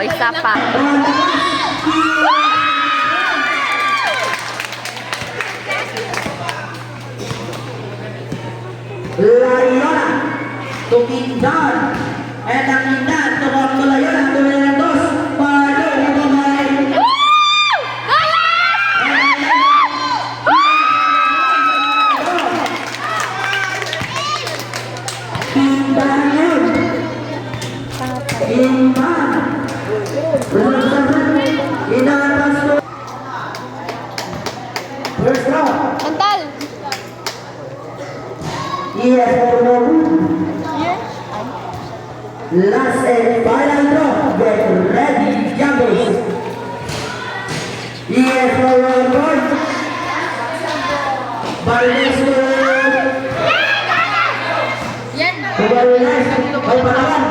isa pa. Layona, Tumindan, Enang Indan, Tumakbo Layona, Tumilandos, Pado, Ibamay. Timbangan, Timban, Berusaha, Inatas, first round. Mental. Yes, last and final draw. Get ready, Jambos. Yes, forward point. Balis mo. Yan. Balis. Ay, palawan.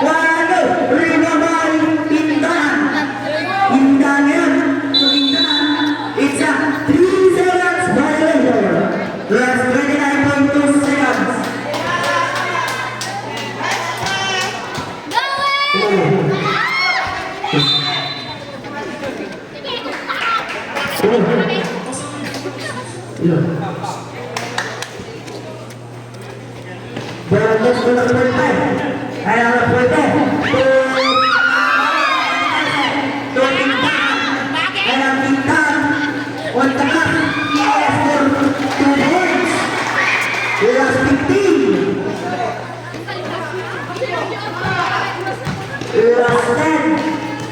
Walo, Rinamay, Indan. Indan yan. It's a 3 seconds violation. Last 29.2 seconds. Berangkat ke depan. Ayo depan. Last 15. Last 10.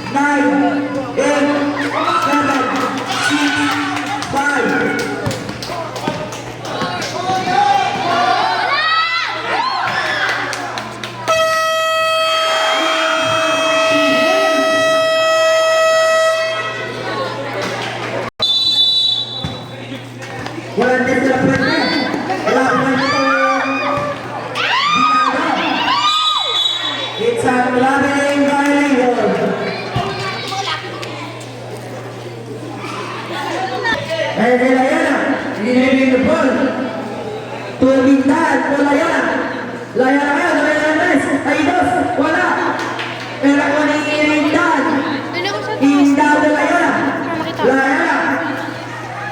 9. 8. 7. 6. 5. Volante de la frente. It's a traveling violation. And the Layana, leaving the ball. Tumindan, to Layana. Layana ngayon, Layana, ay dos, wala. Pero ako ni Indan. Indan to Layana. Layana.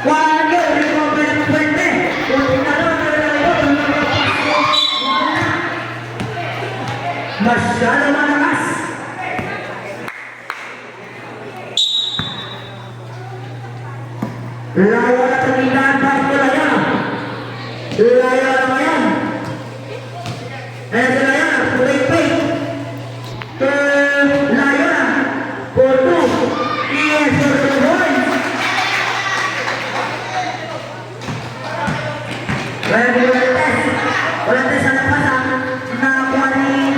Wala, recover ng puwente. Masyado malakas. Layo na Tumindan, Barco Layana. Layo na ngayon. Ayan si Layana, pulay-pay. Layo na. 4-2. Yes, for the boys. Volante sa lapasan. Nakakuha ni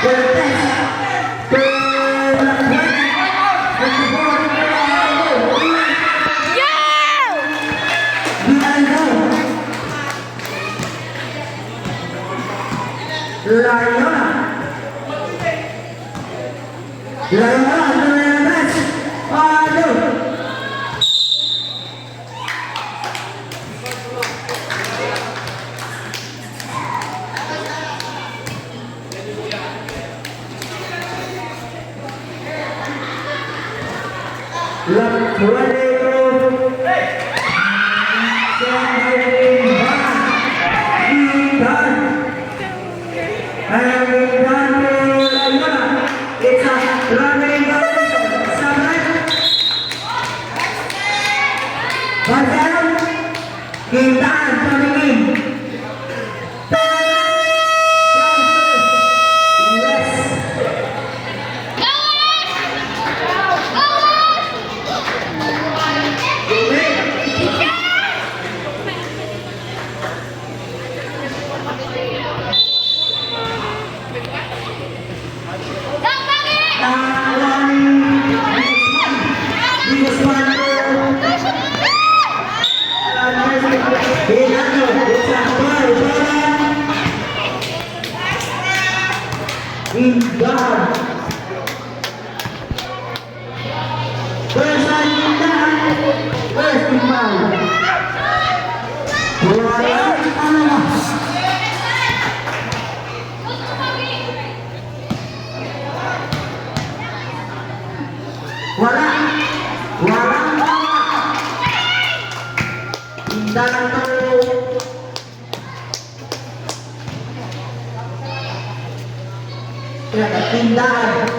Voltes. Layona. Layona, Layona, aduh. Indan Toningin. Yes, Tindahan to. Tindahan.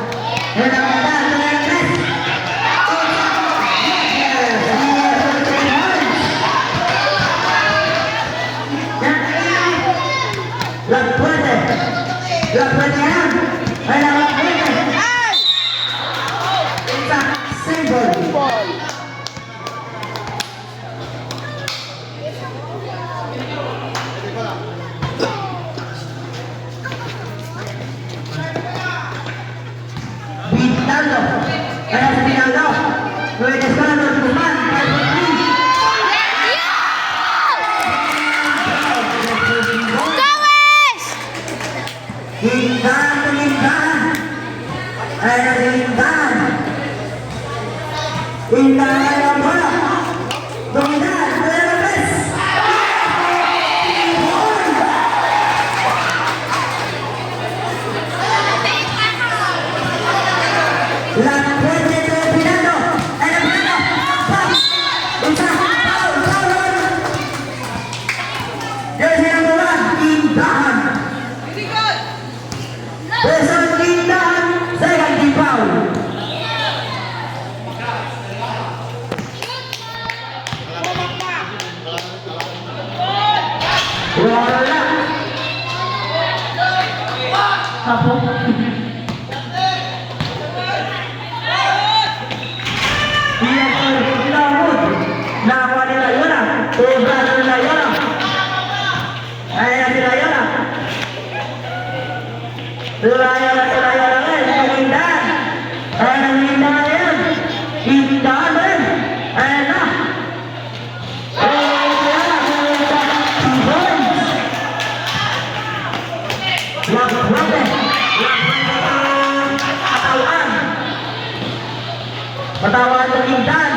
Patawan ng Indan.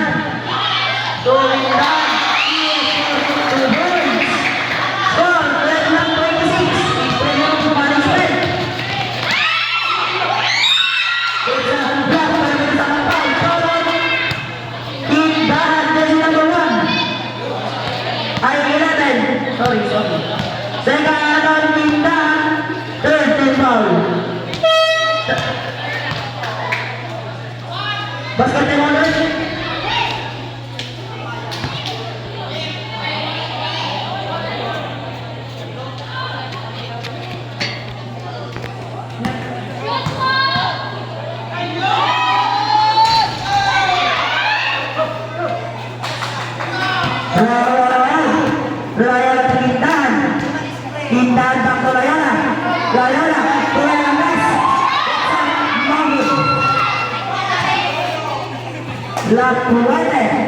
Indan. Score, 12-26. Pwede mo pumaling spread. Indan, jersey number 1. Ay, 11. Sorry. Second, Indan. Third foul. Basket yang mana? Intan Bangko Layana, La Puente.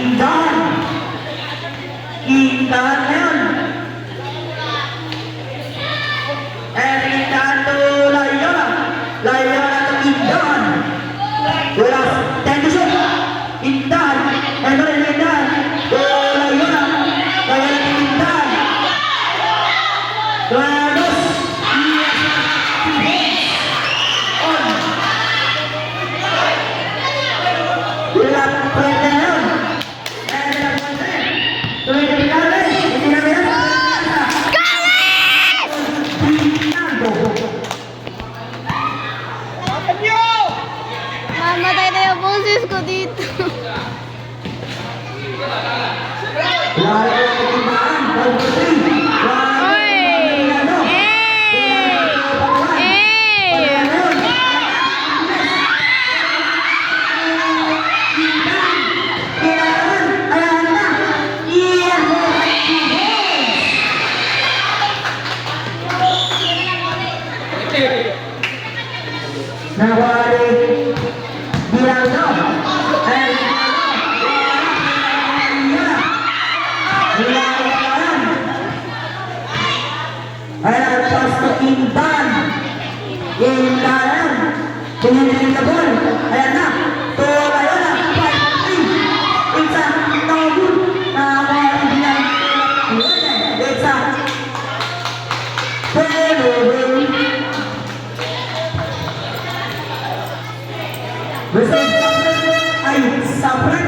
Indan. Indan na yun. Indan to Loyola. Loyola to Indan. Wala, 10 to shoot. Indan. Ano rin Indan? To Loyola. Loyola to Indan. Duelos. On. Wala, pwede na yun. Tuloy na pinali. Hindi na meron. Mamatay na yung boses ko dito. Oy! Nawari bilang no. Ayan, pass to Indan. Indan. Tingin na ball. Ayan na. To Loyola. 5-3. It's a no good. Nawari bilang. It's a ay Sabran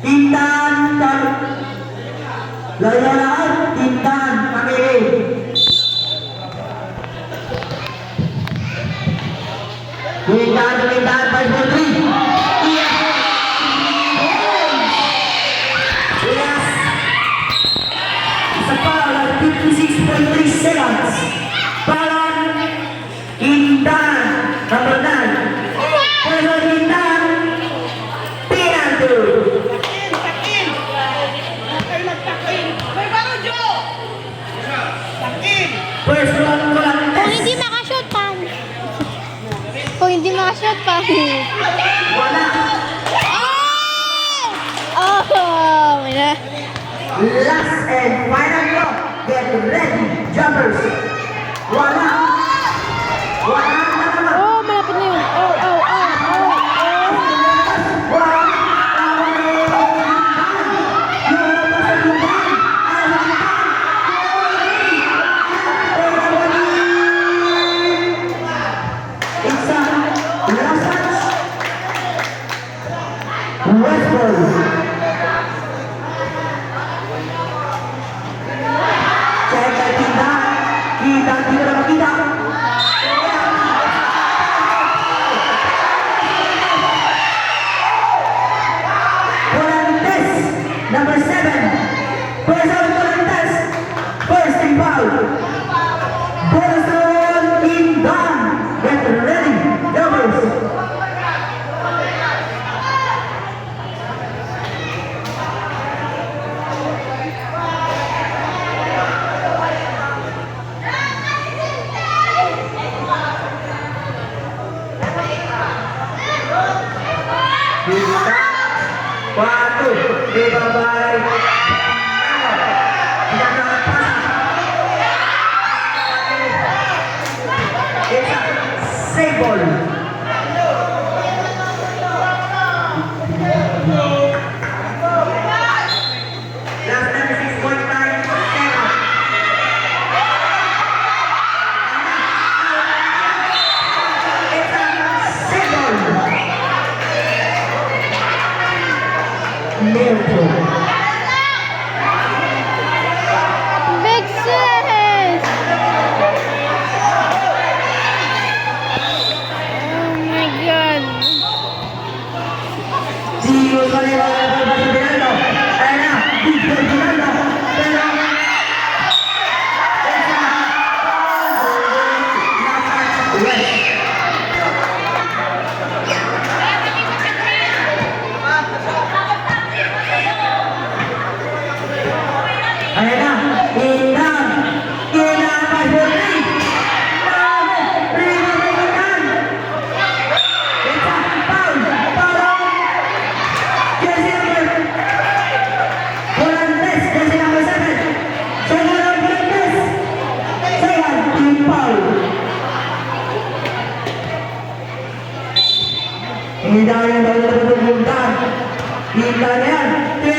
Tindan dan Loyola Tindan kami Tindan 5-3 yes sa para 56.3 seconds para Tindan number 9 pero Tindan pinando first one ko lang Kung hindi makashoot, pan. Kung hindi makashoot, pan. wala Oh! May na. last and final block get ready jumpers wala na naman Oh, malapit na yun. Oh, oh, oh, oh, oh. Westbrook. Cek kita tidak dapat kita. Volantes number 7. Person Volantes first in foul. Person in down. Get ready, doubles. Kita patuh di babay. Jangan pasang. It's a save ball. Last 96.9 seconds. It's a save ball. Liverpool. Big sis! Oh my God. Sigo Saleva Fernando. Ana, Víctor Fernando. Pero Hindayan daw na pupuntan. Hinda na yan.